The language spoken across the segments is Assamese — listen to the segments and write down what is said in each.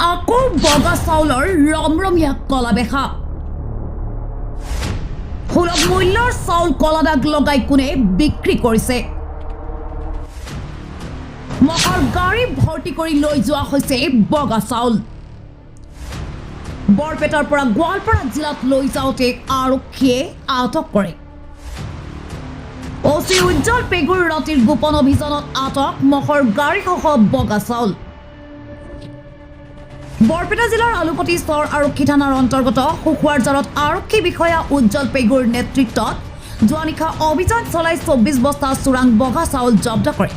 আকৌ বগা চাউলৰ ৰমৰমীয়া কলা বেখা সুলভ মূল্যৰ চাউল কলা দাগ লগাই কোনে বিক্ৰী কৰিছে মহৰ গাড়ী ভৰ্তি কৰি লৈ যোৱা হৈছে বগা চাউল বৰপেটাৰ পৰা গোৱালপাৰা জিলাত লৈ যাওঁতে আৰক্ষীয়ে আটক কৰে অচি উজ্জ্বল পেগুৰ ৰাতিৰ গোপন অভিযানত আটক মহৰ গাড়ীসহ বগা চাউল বৰপেটা জিলাৰ আলুপতি স্তৰ আৰক্ষী থানাৰ অন্তৰ্গত সুখুৱাৰজাৰত আৰক্ষী বিষয়া উজ্জ্বল পেগুৰ নেতৃত্বত যোৱা নিশা অভিযান চলাই 24 বস্তা চোৰাং বগা চাউল জব্দ কৰে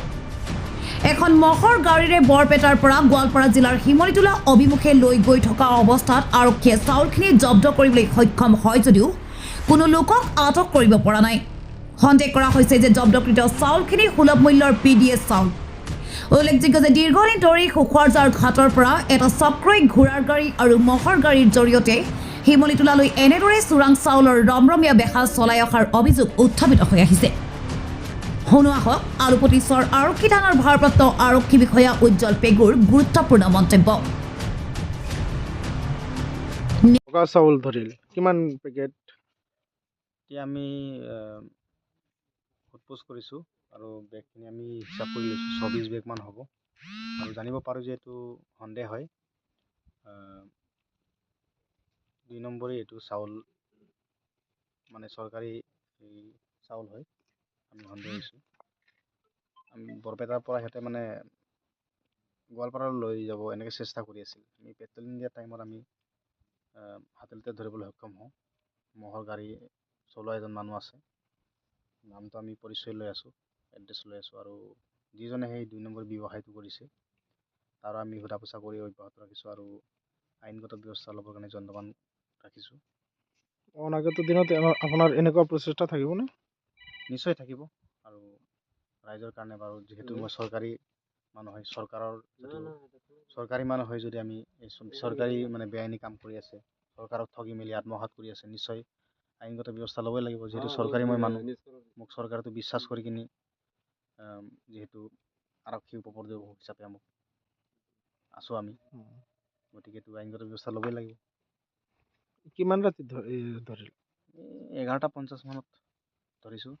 এখন মহৰ গাড়ীৰে বৰপেটাৰ পৰা গোৱালপাৰা জিলাৰ হিমলিতোলা অভিমুখে লৈ গৈ থকা অৱস্থাত আৰক্ষীয়ে চাউলখিনি জব্দ কৰিবলৈ সক্ষম হয় যদিও কোনো লোকক আটক কৰিব পৰা নাই সন্দেহ কৰা হৈছে যে জব্দকৃত চাউলখিনি সুলভ মূল্যৰ পিডিএছ চাউল উল্লেখযোগ্য যে দীৰ্ঘদিন ধৰি সুখুৱাৰজাৰ ঘাটৰ পৰা এটা চক্ৰই ঘোঁৰাৰ গাড়ী আৰু মহৰ গাড়ীৰ জৰিয়তে হিমলিতোলালৈ এনেদৰে চোৰাং চাউলৰ ৰমৰমীয়া বেখা চলাই অহাৰ অভিযোগ উত্থাপিত হৈ আহিছে শুনো আহক আলুপতি স্তৰ আৰক্ষী থানাৰ ভাৰপ্ৰাপ্ত আৰক্ষী বিষয়া উজ্জ্বল পেগুৰ গুৰুত্বপূৰ্ণ মন্তব্য বগা চাউল ধৰিল কিমান পেকেট এতিয়া আমি সোধপোছ কৰিছোঁ আৰু বেগখিনি আমি হিচাপ কৰি লৈছোঁ 24 বেগমান হ'ব আৰু জানিব পাৰোঁ যে এইটো সন্দেহ হয় 2 নম্বৰী এইটো চাউল মানে চৰকাৰী চাউল হয় আমি সন্দেহ হৈছোঁ আমি বৰপেটাৰ পৰা সিহঁতে মানে গোৱালপাৰালৈ লৈ যাব এনেকৈ চেষ্টা কৰি আছিল আমি পেট্ৰলিং দিয়া টাইমত আমি হাততে ধৰিবলৈ সক্ষম হওঁ মহৰ গাড়ী চলোৱা এজন মানুহ আছে নামটো আমি পৰিচয় লৈ আছোঁ এড্ৰেছ লৈ আছোঁ আৰু যিজনে সেই 2 নম্বৰ ব্যৱসায়টো কৰিছে তাৰ আমি সোধা পোছা কৰি অব্যাহত ৰাখিছোঁ আৰু আইনগত ব্যৱস্থা ল'বৰ কাৰণে যন্ত্ৰমান ৰাখিছোঁ অনাগত দিনত আপোনাৰ এনেকুৱা প্ৰচেষ্টা থাকিবনে নিশ্চয় থাকিব আৰু ৰাইজৰ কাৰণে বাৰু যিহেতু মই চৰকাৰী মানুহ হয় চৰকাৰী মানুহ হয় যদি আমি চৰকাৰী মানে বেআইনী কাম কৰি আছে চৰকাৰক ঠগি মেলি আত্মসাৎ কৰি আছে নিশ্চয় আইনগত ব্যৱস্থা ল'বই লাগিব যিহেতু চৰকাৰী মই মানুহ মোক চৰকাৰটো বিশ্বাস কৰি কিনি যিহেতু আৰক্ষী উপপৰিদৰ্শক হিচাপে মোক আছোঁ আমি গতিকে এইটো আইনগত ব্যৱস্থা ল'বই লাগিব কিমান ৰাতি ধৰিল 11:50 মানত ধৰিছোঁ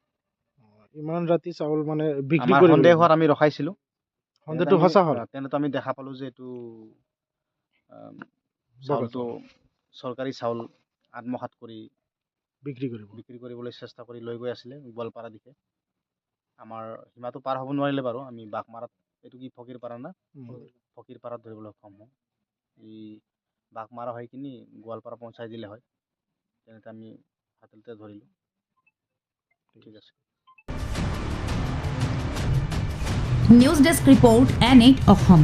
ইমান ৰাতি চাউল মানে বিক্ৰী আমাৰ কৰিব সন্দেহ হোৱাত আমি ৰখাইছিলোঁ সন্দেহটো সঁচা হ'ল তেনেতো আমি দেখা পালোঁ যে এইটো চাউলটো চৰকাৰী চাউল আত্মসাৎ কৰি বিক্ৰী কৰিবলৈ চেষ্টা কৰি লৈ গৈ আছিলে গোৱালপাৰা দিশে আমাৰ সীমাটো পাৰ হ'ব নোৱাৰিলে বাৰু আমি বাঘমাৰাত এইটো কি ফকীৰপাৰা না ফকীৰপাৰাত ধৰিবলৈ সক্ষম হওঁ এই বাঘমাৰা হৈ কিনি গোৱালপাৰা পঞ্চাই দিলে হয় তেনেকৈ আমি হাততে ধৰিলোঁ ঠিক আছে news desk report N8 Assam